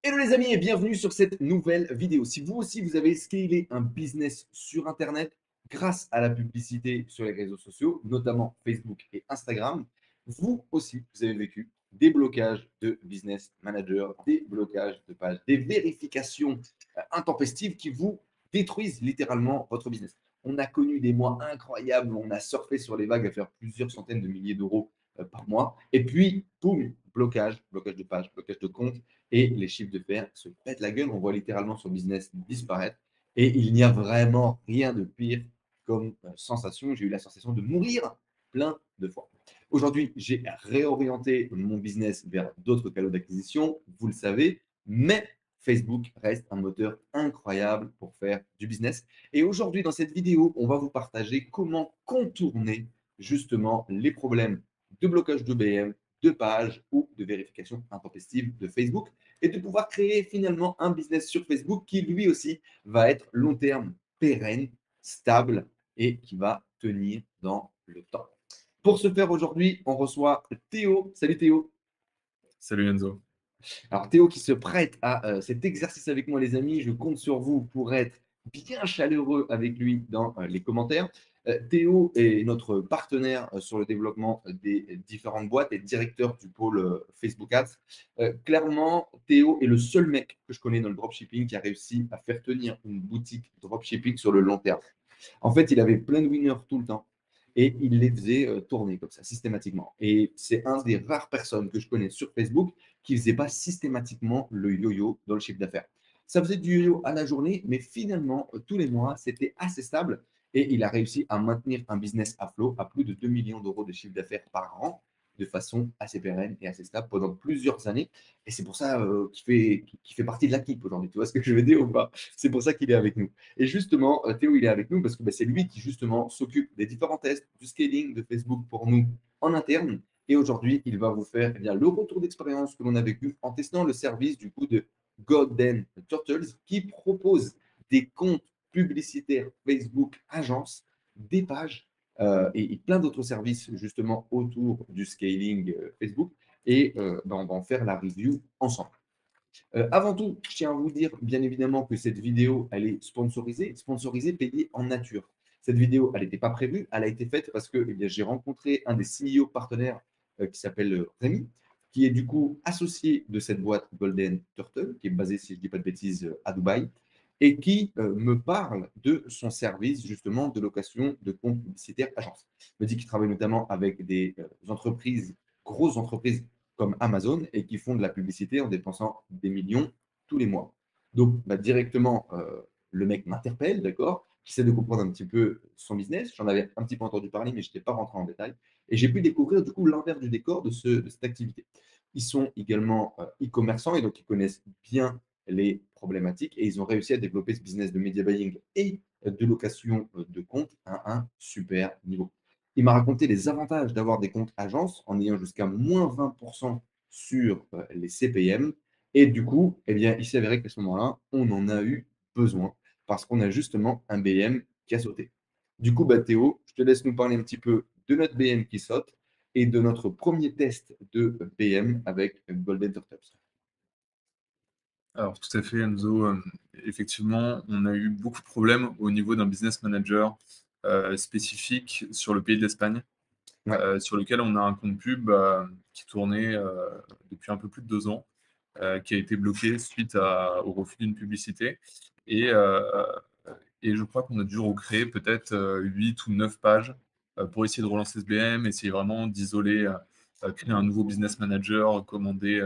Hello les amis et bienvenue sur cette nouvelle vidéo. Si vous aussi vous avez scalé un business sur Internet grâce à la publicité sur les réseaux sociaux, notamment Facebook et Instagram, vous aussi vous avez vécu des blocages de business manager, des blocages de pages, des vérifications intempestives qui vous détruisent littéralement votre business. On a connu des mois incroyables, on a surfé sur les vagues à faire plusieurs centaines de milliers d'euros par mois. Et puis, boum, blocage de page, blocage de compte et les chiffres d'affaires se pètent la gueule. On voit littéralement son business disparaître et il n'y a vraiment rien de pire comme sensation. J'ai eu la sensation de mourir plein de fois. Aujourd'hui, j'ai réorienté mon business vers d'autres canaux d'acquisition, vous le savez, mais Facebook reste un moteur incroyable pour faire du business. Et aujourd'hui, dans cette vidéo, on va vous partager comment contourner justement les problèmes de blocage de BM, de page ou de vérification intempestive de Facebook et de pouvoir créer finalement un business sur Facebook qui lui aussi va être long terme, pérenne, stable et qui va tenir dans le temps. Pour ce faire aujourd'hui, on reçoit Théo. Salut Théo. Salut Enzo. Alors Théo qui se prête à cet exercice avec moi les amis, je compte sur vous pour être bien chaleureux avec lui dans les commentaires. Théo est notre partenaire sur le développement des différentes boîtes et directeur du pôle Facebook Ads. Clairement, Théo est le seul mec que je connais dans le dropshipping qui a réussi à faire tenir une boutique dropshipping sur le long terme. En fait, il avait plein de winners tout le temps et il les faisait tourner comme ça, systématiquement. Et c'est un des rares personnes que je connais sur Facebook qui ne faisait pas systématiquement le yo-yo dans le chiffre d'affaires. Ça faisait du yo-yo à la journée, mais finalement, tous les mois, c'était assez stable et il a réussi à maintenir un business à flot à plus de 2 millions d'euros de chiffre d'affaires par an de façon assez pérenne et assez stable pendant plusieurs années. Et c'est pour ça qu'il fait partie de l'équipe aujourd'hui. Tu vois ce que je veux dire ou pas? C'est pour ça qu'il est avec nous. Et justement, Théo, il est avec nous parce que c'est lui qui justement s'occupe des différents tests, du scaling de Facebook pour nous en interne. Et aujourd'hui, il va vous faire bien, le retour d'expérience que l'on a vécu en testant le service du coup de Golden Turtles qui propose des comptes publicitaires Facebook Agence, des pages et plein d'autres services justement autour du scaling Facebook. Et on va en faire la review ensemble. Avant tout, je tiens à vous dire bien évidemment que cette vidéo, elle est sponsorisée, payée en nature. Cette vidéo, elle n'était pas prévue, elle a été faite parce que j'ai rencontré un des CEO partenaires qui s'appelle Rémi, qui est du coup associé de cette boîte Golden Turtle, qui est basée, si je ne dis pas de bêtises, à Dubaï, et qui me parle de son service justement de location de comptes publicitaires agence. Il me dit qu'il travaille notamment avec des entreprises, grosses entreprises comme Amazon et qui font de la publicité en dépensant des millions tous les mois. Donc, directement, le mec m'interpelle, d'accord? J'essaie de comprendre un petit peu son business. J'en avais un petit peu entendu parler, mais je n'étais pas rentré en détail. Et j'ai pu découvrir du coup l'inverse du décor de cette activité. Ils sont également e-commerçants et donc ils connaissent bien les problématiques et ils ont réussi à développer ce business de media buying et de location de comptes à un super niveau. Il m'a raconté les avantages d'avoir des comptes agences en ayant jusqu'à moins 20% sur les CPM. Et du coup, eh bien, il s'est avéré qu'à ce moment-là, on en a eu besoin parce qu'on a justement un BM qui a sauté. Du coup, Théo, je te laisse nous parler un petit peu de notre BM qui saute et de notre premier test de BM avec Golden Turtles. Alors tout à fait Enzo, effectivement, on a eu beaucoup de problèmes au niveau d'un business manager spécifique sur le pays de l'Espagne, Ouais, sur lequel on a un compte pub qui tournait depuis un peu plus de 2 ans, qui a été bloqué suite au refus d'une publicité. Et, euh, et je crois qu'on a dû recréer peut-être 8 ou 9 pages pour essayer de relancer ce BM, essayer vraiment d'isoler, créer un nouveau business manager, commander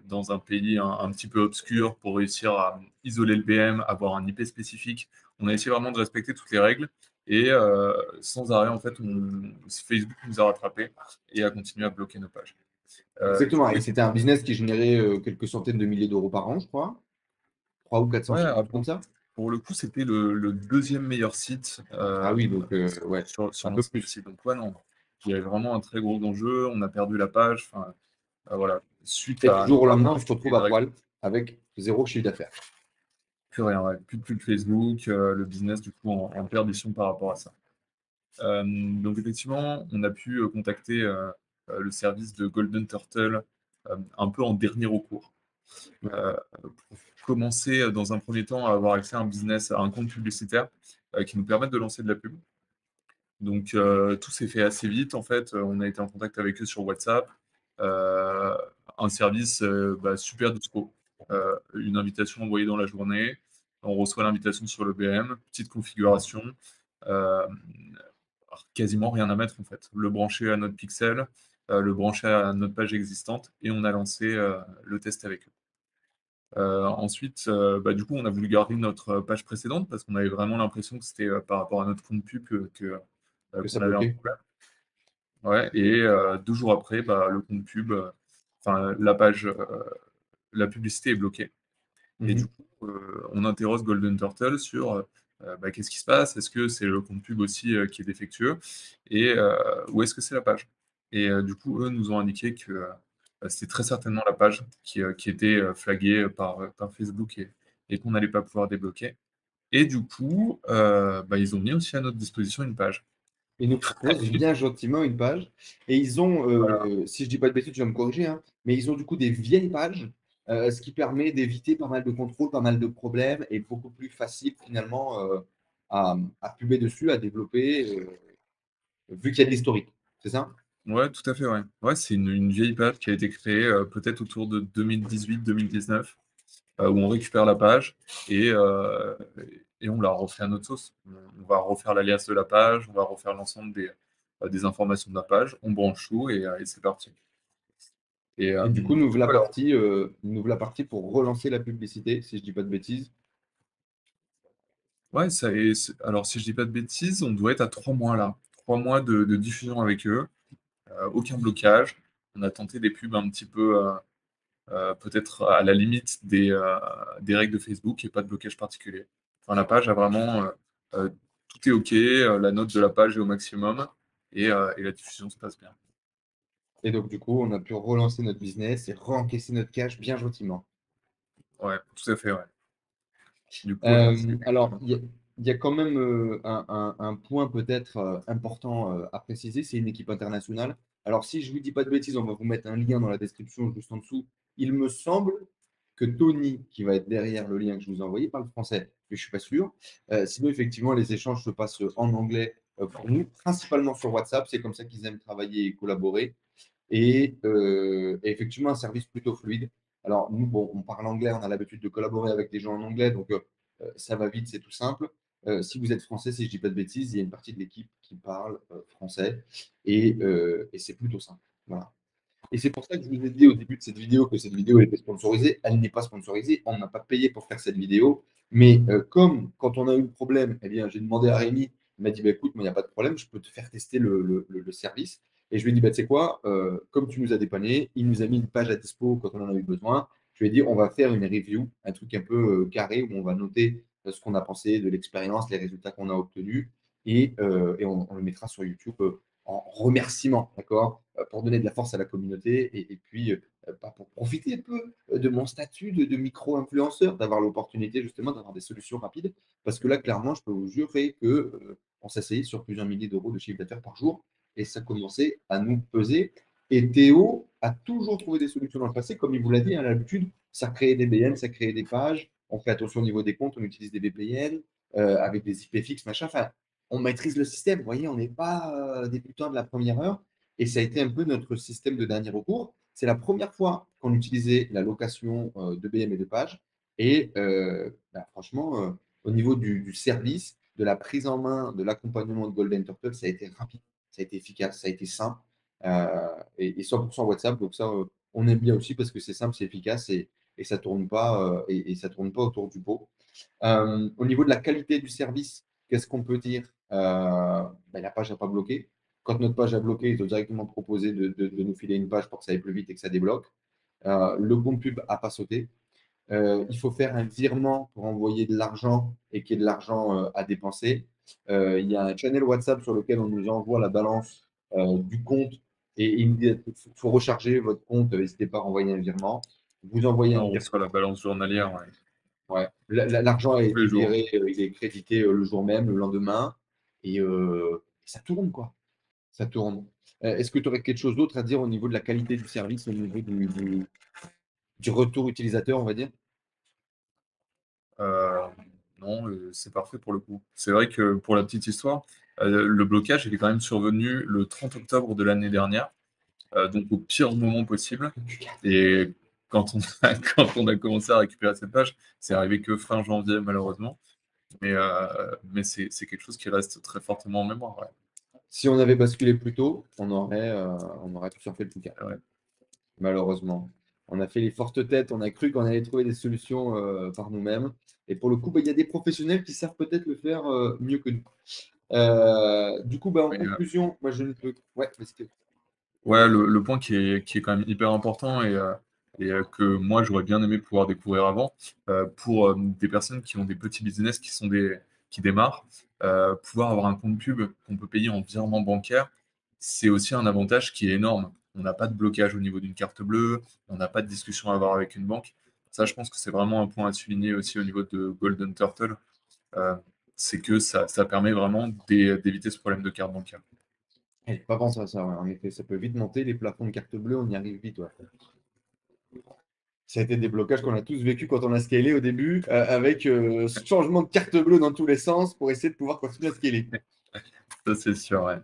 dans un pays un petit peu obscur pour réussir à isoler le BM, avoir un IP spécifique. On a essayé vraiment de respecter toutes les règles et sans arrêt, en fait, Facebook nous a rattrapés et a continué à bloquer nos pages. Du exactement. coup, Et c'était un business qui générait quelques centaines de milliers d'euros par an, je crois. 3 ou 400 ouais, chiffres, comme ça. pour le coup, c'était le deuxième meilleur site Ah oui, donc ouais, sur un peu l'ensemble du plus. site. Donc, ouais, non, il y avait vraiment un très gros enjeu. On a perdu la page. Enfin, voilà, suite Et du à jour au notamment lendemain, on se retrouve une à règle. poil avec zéro chiffre d'affaires. Plus rien, ouais. Plus de Facebook, le business du coup en perdition par rapport à ça. Donc effectivement, on a pu contacter le service de Golden Turtle un peu en dernier recours. Ouais. Pour commencer, dans un premier temps, à avoir accès à un business, à un compte publicitaire, qui nous permette de lancer de la pub. Donc, tout s'est fait assez vite en fait, on a été en contact avec eux sur WhatsApp, heu, un service, super dispo. Une invitation envoyée dans la journée, on reçoit l'invitation sur le BM, petite configuration, hem, quasiment rien à mettre en fait. Le brancher à notre pixel, le brancher à notre page existante et on a lancé, le test avec eux. Ensuite, du coup, on a voulu garder notre page précédente parce qu'on avait vraiment l'impression que c'était, par rapport à notre compte pub Que ça qu'on avait un bloquait. problème. Ouais et 2 jours après, le compte pub, enfin la page, la publicité est bloquée et du Mmh. coup, on interroge Golden Turtle sur, qu'est-ce qui se passe? Est-ce que c'est le compte pub aussi, qui est défectueux et ou est-ce que c'est la page? Et du coup, eux nous ont indiqué que, c'était très certainement la page qui était, flaguée, par Facebook et qu'on n'allait pas pouvoir débloquer et du coup, ils ont mis aussi à notre disposition une page. Ils nous proposent bien gentiment une page et ils ont, Voilà. si je dis pas de bêtises, tu vas me corriger, hein, mais ils ont du coup des vieilles pages, ce qui permet d'éviter pas mal de contrôles, pas mal de problèmes et beaucoup plus facile finalement, à puber dessus, à développer, vu qu'il y a de l'historique. C'est ça? Ouais, tout à fait, ouais. Ouais, c'est une vieille page qui a été créée, peut-être autour de 2018-2019, où on récupère la page et heu et on la refait à notre sauce. On va refaire l'alias de la page, on va refaire l'ensemble des informations de la page, on branche tout et c'est parti. Et Et du coup, du coup, alors nous voilà partie pour relancer la publicité, si je dis pas de bêtises. ouais, ça et c'est alors si je dis pas de bêtises, on doit être à 3 mois là. 3 mois de diffusion avec eux, aucun blocage. On a tenté des pubs un petit peu, peut-être à la limite des règles de Facebook et pas de blocage particulier. Enfin, la page a vraiment, tout est OK, la note de la page est au maximum et la diffusion se passe bien. Et donc du coup, on a pu relancer notre business et re-encaisser notre cash bien gentiment. Ouais, tout à fait, ouais. Du coup, c'est Alors, il y a quand même, un point peut-être, important, à préciser, c'est une équipe internationale. Alors si je vous dis pas de bêtises, on va vous mettre un lien dans la description juste en dessous. Il me semble que Tony, qui va être derrière le lien que je vous ai envoyé, parle français, mais je suis pas sûr. Sinon effectivement, les échanges se passent, en anglais, pour nous, principalement sur WhatsApp. C'est comme ça qu'ils aiment travailler et collaborer. Et effectivement, un service plutôt fluide. Alors, nous, bon, on parle anglais, on a l'habitude de collaborer avec des gens en anglais, donc ça va vite, c'est tout simple. Si vous êtes français, si je dis pas de bêtises, il y a une partie de l'équipe qui parle français et c'est plutôt simple. Voilà. Et c'est pour ça que je vous ai dit au début de cette vidéo que cette vidéo était sponsorisée. Elle n'est pas sponsorisée. On n'a pas payé pour faire cette vidéo. Mais comme quand on a eu le problème, eh bien, j'ai demandé à Rémi, il m'a dit bah, écoute, moi, il n'y a pas de problème, je peux te faire tester le service. Et je lui ai dit bah, tu sais quoi, comme tu nous as dépanné, il nous a mis une page à dispo quand on en a eu besoin. Je lui ai dit on va faire une review, un truc un peu carré où on va noter ce qu'on a pensé de l'expérience, les résultats qu'on a obtenus et on le mettra sur YouTube en remerciement, d'accord, pour donner de la force à la communauté et puis pour profiter un peu de mon statut de micro-influenceur, d'avoir l'opportunité justement d'avoir des solutions rapides. Parce que là, clairement, je peux vous jurer que on s'asseyait sur plusieurs milliers d'euros de chiffre d'affaires par jour et ça commençait à nous peser. Et Théo a toujours trouvé des solutions dans le passé, comme il vous l'a dit, hein, à l'habitude, ça crée des BN, ça crée des pages, on fait attention au niveau des comptes, on utilise des VPN avec des IP fixes, machin. Enfin, on maîtrise le système. Vous voyez, on n'est pas débutant de la première heure. Et ça a été un peu notre système de dernier recours. C'est la première fois qu'on utilisait la location de BM et de pages. Et franchement, au niveau du service, de la prise en main, de l'accompagnement de Golden Turtle, ça a été rapide, ça a été efficace, ça a été simple. Et 100% WhatsApp. Donc ça, on aime bien aussi parce que c'est simple, c'est efficace et ça tourne pas et ça tourne pas autour du pot. Au niveau de la qualité du service, qu'est-ce qu'on peut dire? La page n'a pas bloqué. Quand notre page a bloqué, ils ont directement proposé de nous filer une page pour que ça aille plus vite et que ça débloque. Le compte pub n'a pas sauté. Il faut faire un virement pour envoyer de l'argent et qu'il y ait de l'argent à dépenser. Il y a un channel WhatsApp sur lequel on nous envoie la balance du compte et il nous dit il faut recharger votre compte, n'hésitez pas à renvoyer un virement. Vous envoyez un on virement. reçoit la balance journalière, ouais, Ouais. L'argent tous est les jours. viré, il est crédité le jour même, le lendemain, et ça tourne, quoi. Ça tourne. Est-ce que tu aurais quelque chose d'autre à dire au niveau de la qualité du service, au niveau du retour utilisateur, on va dire? Euh, non, c'est parfait pour le coup. C'est vrai que pour la petite histoire, le blocage, il est quand même survenu le 30 octobre de l'année dernière, donc au pire moment possible. Et quand on a, quand on a commencé à récupérer cette page, c'est arrivé que fin janvier, malheureusement. Mais c'est quelque chose qui reste très fortement en mémoire. Ouais. Si on avait basculé plus tôt, on aurait pu surfer le bouquin. Ouais. Malheureusement. On a fait les fortes têtes, on a cru qu'on allait trouver des solutions par nous-mêmes. Et pour le coup, bah, il y a des professionnels qui savent peut-être le faire mieux que nous. Du coup, bah, en Mais, conclusion, moi je ne peux. Ouais, mais c'était. ouais, le point qui est quand même hyper important et que moi j'aurais bien aimé pouvoir découvrir avant, pour des personnes qui ont des petits business qui démarrent, pouvoir avoir un compte pub qu'on peut payer en virement bancaire, c'est aussi un avantage qui est énorme. On n'a pas de blocage au niveau d'une carte bleue, on n'a pas de discussion à avoir avec une banque. Ça, je pense que c'est vraiment un point à souligner aussi au niveau de Golden Turtle, euh, c'est que ça permet vraiment d'éviter ce problème de carte bancaire. J'ai pas pensé à ça, ouais. En effet, ça peut vite monter. Les plafonds de carte bleue, on y arrive vite. Ouais. Ça a été des blocages qu'on a tous vécu quand on a scalé au début, avec ce changement de carte bleue dans tous les sens pour essayer de pouvoir continuer à scaler. Ça, c'est sûr, ouais.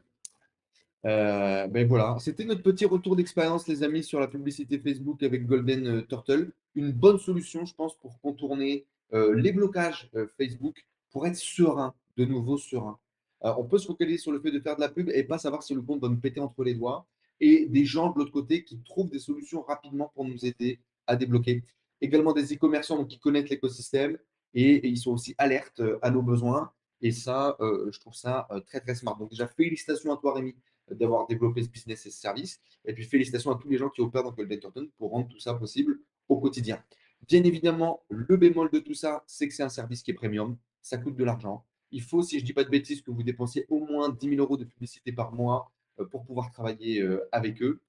Ben voilà, c'était notre petit retour d'expérience, les amis, sur la publicité Facebook avec Golden Turtle. Une bonne solution, je pense, pour contourner les blocages Facebook, pour être serein, de nouveau serein. On peut se focaliser sur le fait de faire de la pub et pas savoir si le compte va nous péter entre les doigts. Et des gens de l'autre côté qui trouvent des solutions rapidement pour nous aider à débloquer. Également des e-commerçants donc, qui connaissent l'écosystème et ils sont aussi alertes à nos besoins. Et ça, je trouve ça très, très smart. Donc déjà, félicitations à toi, Rémi, d'avoir développé ce business et ce service. Et puis félicitations à tous les gens qui opèrent dans Golden Turtle pour rendre tout ça possible au quotidien. Bien évidemment, le bémol de tout ça, c'est que c'est un service qui est premium. Ça coûte de l'argent. Il faut, si je ne dis pas de bêtises, que vous dépensiez au moins 10 000 euros de publicité par mois pour pouvoir travailler avec eux.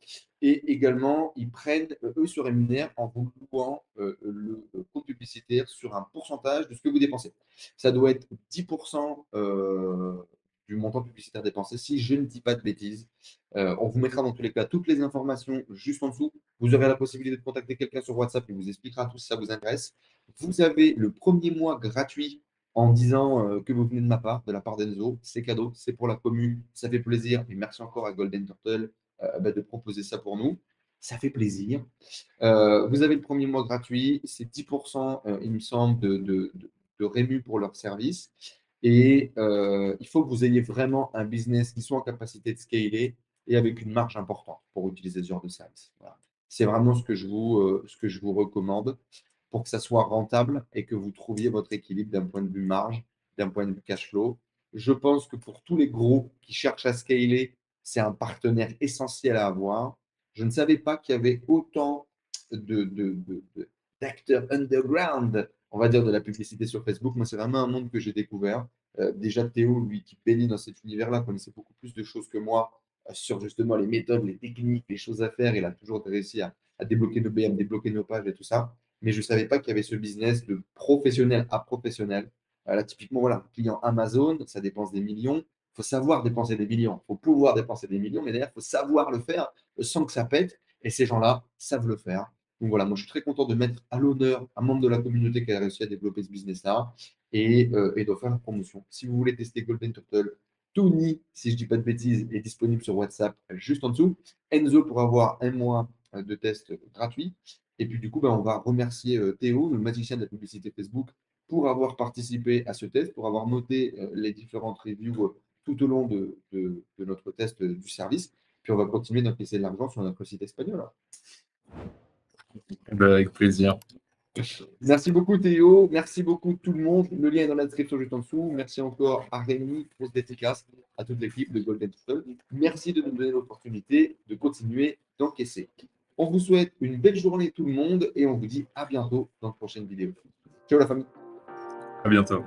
Et également, ils prennent, eux se rémunèrent en vous louant le compte publicitaire sur un pourcentage de ce que vous dépensez. Ça doit être 10% du montant publicitaire dépensé, si je ne dis pas de bêtises. On vous mettra dans tous les cas toutes les informations juste en dessous. Vous aurez la possibilité de contacter quelqu'un sur WhatsApp qui vous expliquera tout si ça vous intéresse. Vous avez le premier mois gratuit en disant que vous venez de ma part, de la part d'Enzo. C'est cadeau, c'est pour la commune, ça fait plaisir. Et merci encore à Golden Turtle de proposer ça pour nous. Ça fait plaisir. Vous avez le premier mois gratuit, c'est 10%, il me semble, de rému pour leur service. Et il faut que vous ayez vraiment un business qui soit en capacité de scaler et avec une marge importante pour utiliser ce genre de service. Voilà. C'est vraiment ce que je vous recommande pour que ça soit rentable et que vous trouviez votre équilibre d'un point de vue marge, d'un point de vue cash flow. Je pense que pour tous les gros qui cherchent à scaler, c'est un partenaire essentiel à avoir. Je ne savais pas qu'il y avait autant d'acteurs underground, on va dire, de la publicité sur Facebook. Moi, c'est vraiment un monde que j'ai découvert. Déjà, Théo, lui, qui baigne dans cet univers-là, connaissait beaucoup plus de choses que moi sur justement les méthodes, les techniques, les choses à faire. Il a toujours réussi à débloquer nos BM, débloquer nos pages et tout ça. Mais je ne savais pas qu'il y avait ce business de professionnel à professionnel. Là, typiquement, voilà, client Amazon, ça dépense des millions. Il faut savoir dépenser des millions. Il faut pouvoir dépenser des millions, mais d'ailleurs, il faut savoir le faire sans que ça pète. Et ces gens-là savent le faire. Donc voilà, moi je suis très content de mettre à l'honneur un membre de la communauté qui a réussi à développer ce business-là et de faire la promotion. Si vous voulez tester Golden Turtle, Tony, si je ne dis pas de bêtises, est disponible sur WhatsApp juste en dessous. Enzo pour avoir un mois de test gratuit. Et puis du coup, ben, on va remercier Théo, le magicien de la publicité Facebook, pour avoir participé à ce test, pour avoir noté les différentes reviews tout au long de notre test du service. Puis on va continuer d'encaisser de l'argent sur notre site espagnol. Eh ben, avec plaisir. Merci beaucoup Théo, merci beaucoup tout le monde. Le lien est dans la description juste en dessous. Merci encore à Rémi, grosse dédicace, à toute l'équipe de Golden Turtle. Merci de nous donner l'opportunité de continuer d'encaisser. On vous souhaite une belle journée tout le monde et on vous dit à bientôt dans de prochaine vidéo. Ciao la famille. À bientôt.